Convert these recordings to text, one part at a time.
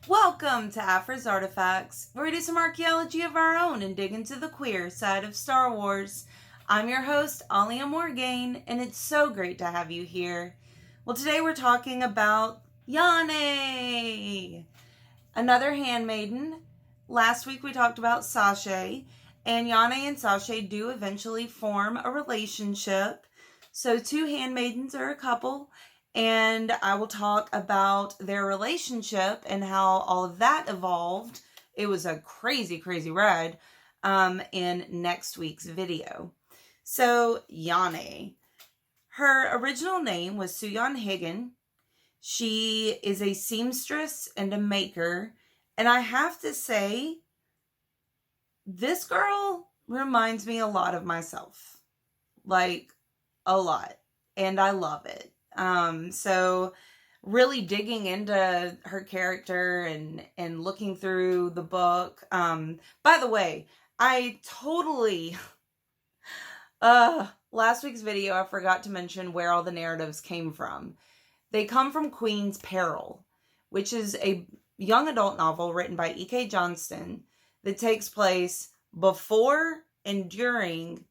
Welcome to Aphra's Artifacts, where we do some archaeology of our own and dig into the queer side of Star Wars. I'm your host, Alia Morgaine, and it's so great to have you here. Well, today we're talking about Yané, another handmaiden. Last week we talked about Saché, and Yané and Saché do eventually form a relationship. So two handmaidens are a couple, and I will talk about their relationship and how all of that evolved. It was a crazy, crazy ride in next week's video. So, Yané. Her original name was Suyeon Higgin. She is a seamstress and a maker. And I have to say, this girl reminds me a lot of myself. Like, a lot. And I love it. So really digging into her character and looking through the book. By the way, I totally, last week's video, I forgot to mention where all the narratives came from. They come from Queen's Peril, which is a young adult novel written by E.K. Johnston that takes place before and during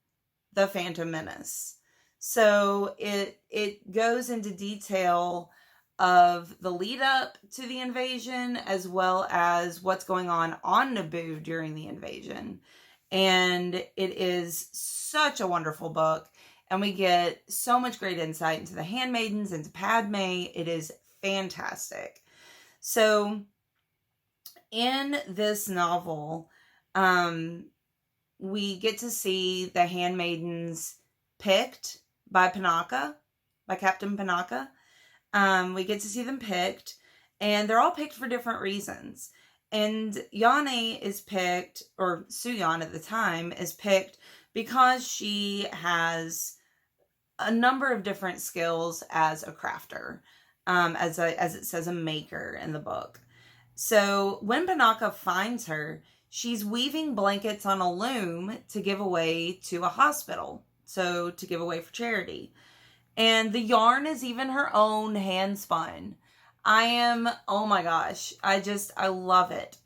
The Phantom Menace. So it goes into detail of the lead up to the invasion as well as what's going on Naboo during the invasion. And it is such a wonderful book. And we get so much great insight into the handmaidens, into Padme. It is fantastic. So in this novel, we get to see the handmaidens picked by Panaka, by Captain Panaka. We get to see them picked, and they're all picked for different reasons. And Yané is picked, or Suyeon at the time, is picked because she has a number of different skills as a crafter, as it says, a maker in the book. So when Panaka finds her, she's weaving blankets on a loom to give away to a hospital. So to give away for charity. And the yarn is even her own hand spun. Oh my gosh, I love it.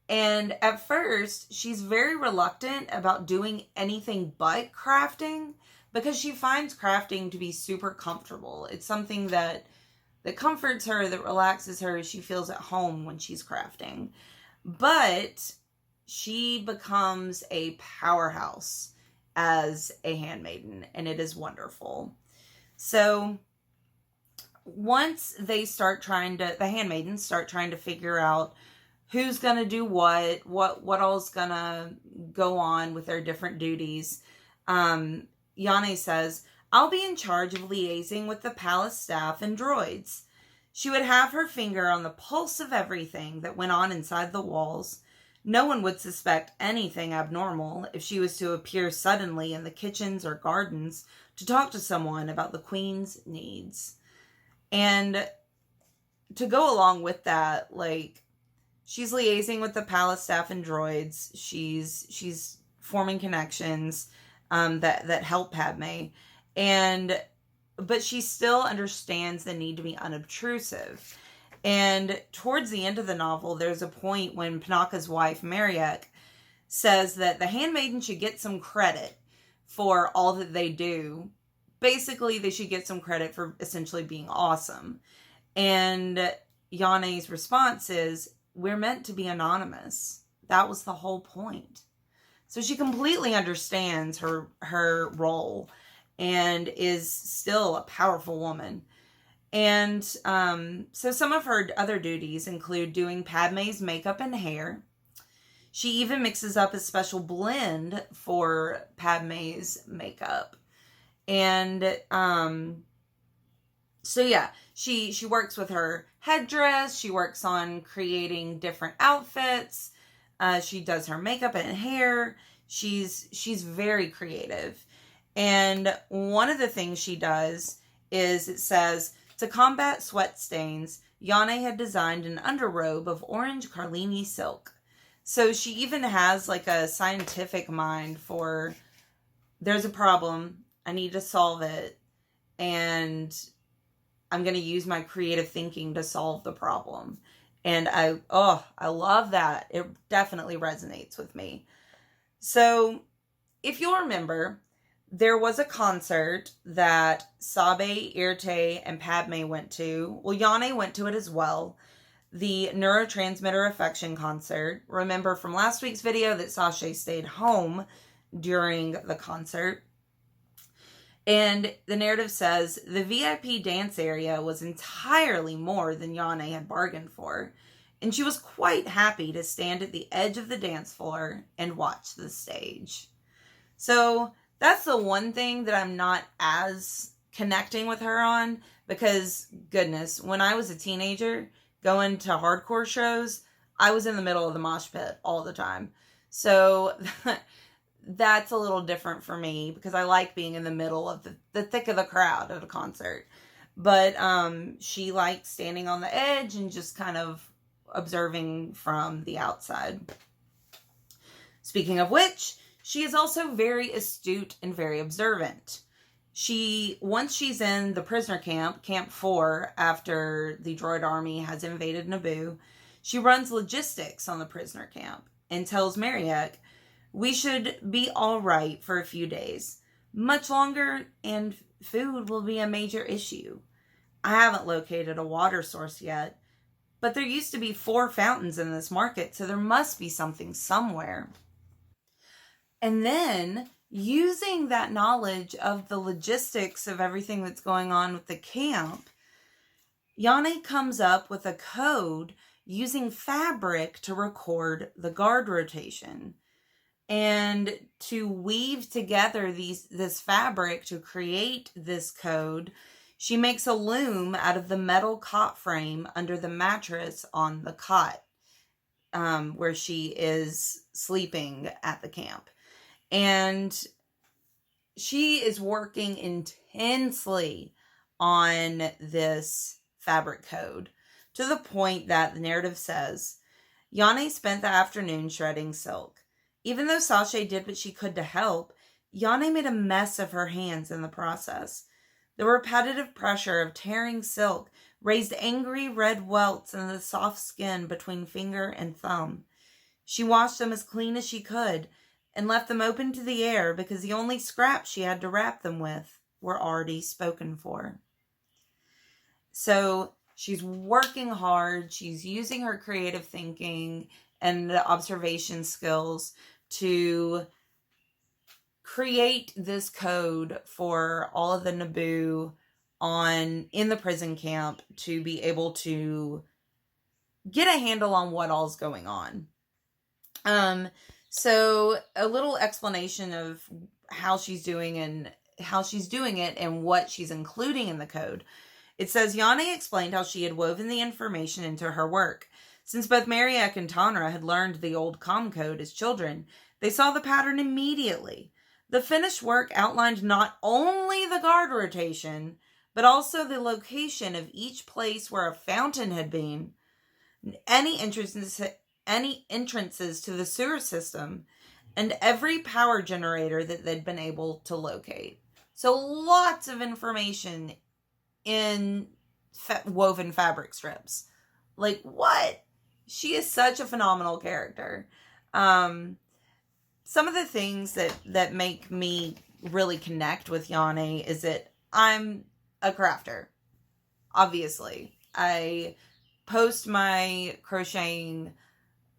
And at first, she's very reluctant about doing anything but crafting because she finds crafting to be super comfortable. It's something that comforts her, that relaxes her. She feels at home when she's crafting. But she becomes a powerhouse as a handmaiden, and it is wonderful. So once they the handmaidens start trying to figure out who's gonna do what all's gonna go on with their different duties, Yané says, "I'll be in charge of liaising with the palace staff and droids." She would have her finger on the pulse of everything that went on inside the walls. No one would suspect anything abnormal if she was to appear suddenly in the kitchens or gardens to talk to someone about the Queen's needs. And to go along with that, like, she's liaising with the palace staff and droids. She's forming connections that help Padme. But she still understands the need to be unobtrusive. And towards the end of the novel, there's a point when Panaka's wife, Mariek, says that the handmaiden should get some credit for all that they do. Basically, they should get some credit for essentially being awesome. And Yané's response is, "We're meant to be anonymous." That was the whole point. So she completely understands her role and is still a powerful woman. And so some of her other duties include doing Padme's makeup and hair. She even mixes up a special blend for Padme's makeup. And so yeah, she works with her headdress. She works on creating different outfits. She does her makeup and hair. She's very creative. And one of the things she does is, it says, to combat sweat stains, Yané had designed an underrobe of orange Carlini silk. So she even has like a scientific mind for, there's a problem, I need to solve it, and I'm going to use my creative thinking to solve the problem. And I love that. It definitely resonates with me. So, if you'll remember, there was a concert that Sabe, Irte, and Padme went to. Well, Yané went to it as well. The Neurotransmitter Affection concert. Remember from last week's video that Saché stayed home during the concert. And the narrative says the VIP dance area was entirely more than Yané had bargained for, and she was quite happy to stand at the edge of the dance floor and watch the stage. So that's the one thing that I'm not as connecting with her on, because goodness, when I was a teenager going to hardcore shows, I was in the middle of the mosh pit all the time. So that's a little different for me, because I like being in the middle of the thick of the crowd at a concert. But she liked standing on the edge and just kind of observing from the outside. Speaking of which, she is also very astute and very observant. Once she's in the prisoner camp, Camp 4, after the droid army has invaded Naboo, she runs logistics on the prisoner camp and tells Mariek, "We should be all right for a few days. Much longer and food will be a major issue. I haven't located a water source yet, but there used to be 4 fountains in this market, so there must be something somewhere." And then, using that knowledge of the logistics of everything that's going on with the camp, Yané comes up with a code using fabric to record the guard rotation. And to weave together this fabric to create this code, she makes a loom out of the metal cot frame under the mattress on the cot, where she is sleeping at the camp. And she is working intensely on this fabric code, to the point that the narrative says, Yané spent the afternoon shredding silk. Even though Saché did what she could to help, Yané made a mess of her hands in the process. The repetitive pressure of tearing silk raised angry red welts in the soft skin between finger and thumb. She washed them as clean as she could and left them open to the air, because the only scraps she had to wrap them with were already spoken for. So she's working hard. She's using her creative thinking and the observation skills to create this code for all of the Naboo in the prison camp, to be able to get a handle on what all's going on. So a little explanation of how she's doing it and what she's including in the code. It says, Yané explained how she had woven the information into her work. Since both Mariek and Tanra had learned the old comm code as children, they saw the pattern immediately. The finished work outlined not only the guard rotation, but also the location of each place where a fountain had been, any entrances to the sewer system, and every power generator that they'd been able to locate. So lots of information in woven fabric strips. Like, what? She is such a phenomenal character. Some of the things that make me really connect with Yané is that I'm a crafter. Obviously. I post my crocheting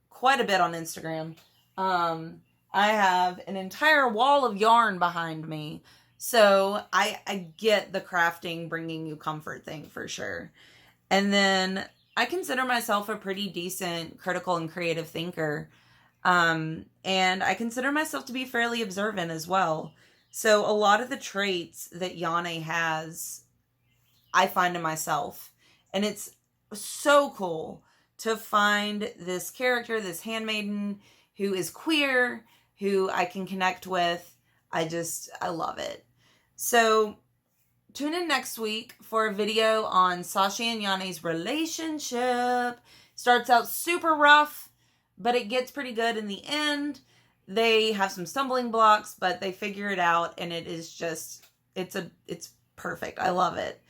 quite a bit on Instagram. I have an entire wall of yarn behind me. So I get the crafting bringing you comfort thing for sure. And then I consider myself a pretty decent critical and creative thinker. And I consider myself to be fairly observant as well. So a lot of the traits that Yané has, I find in myself. And it's so cool to find this character, this handmaiden, who is queer, who I can connect with. I love it. So tune in next week for a video on Saché and Yané's relationship. Starts out super rough, but it gets pretty good in the end. They have some stumbling blocks, but they figure it out, and it is just, it's perfect. I love it.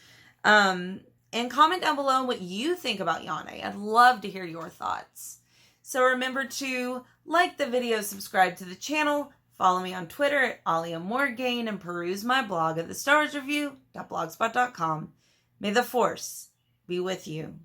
And comment down below what you think about Yané. I'd love to hear your thoughts. So remember to like the video, subscribe to the channel, follow me on Twitter at Alia Morgaine, and peruse my blog at thestarsreview.blogspot.com. May the Force be with you.